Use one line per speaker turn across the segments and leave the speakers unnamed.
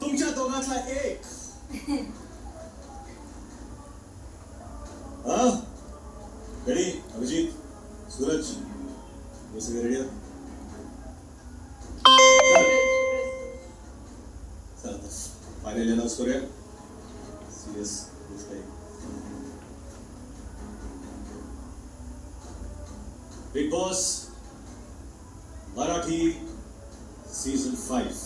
तुमच्या दोघातला एक हा रेडी अभिजित सूरज हे सगळे रेडी आहेत फायनल अनाउन्स करूया सिरियस गोष्ट आहे बिग बॉस मराठी सीझन 5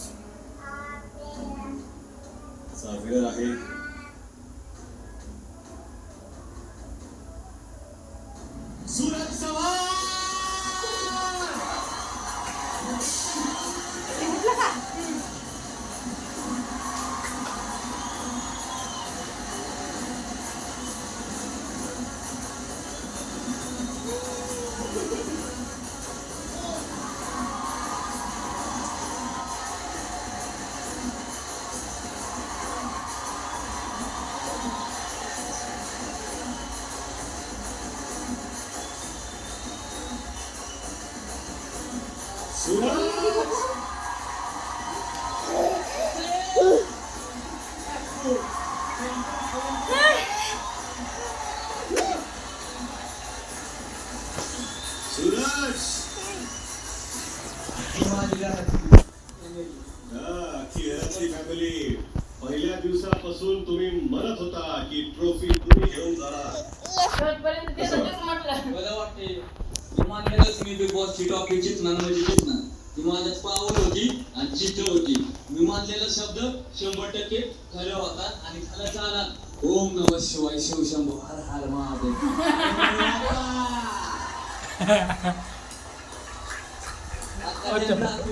चा विनर आहे सूरज चव्हाण फॅमिली पहिल्या दिवसापासून तुम्ही म्हणत होता की ट्रॉफी तुम्ही घेऊन जाणार
मला वाटते विमानलेलंच मी बिग बॉसची ट्रॉफी जिंकणार म्हणजे जिंकणार ती माझ्यात पावर होती आणि जिद्द होती मी मानलेला शब्द 100% खरं होता आणि खरं झाला ओम नमः शिवाय शिवशंभो हर हर महादेव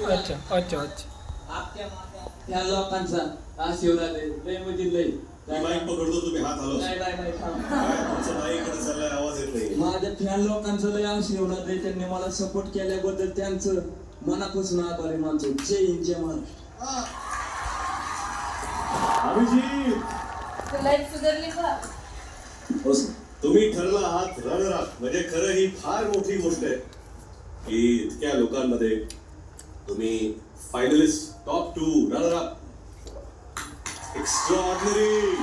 अच्छा
त्या लोकांचा आशीर्वाद आहे लय म्हणजे लय
माईक पकडतो तुम्ही हात हलवा
नाही
तुमचा माईक कडे चाललाय आवाज येत नाही
माझ्या फॅन लोकांचं लय आशीर्वाद आहे त्यांनी मला सपोर्ट केल्याबद्दल त्यांचं मनापासून आभार आहे मानतो जय हिंद जय महाराष्ट्र
अभिजित
लाईफ सुधारली का
तुम्ही ठरला आहात रनर अप म्हणजे खरं ही फार मोठी गोष्ट आहे की इतक्या लोकांमध्ये तुम्ही finalist top 2 runner up extraordinary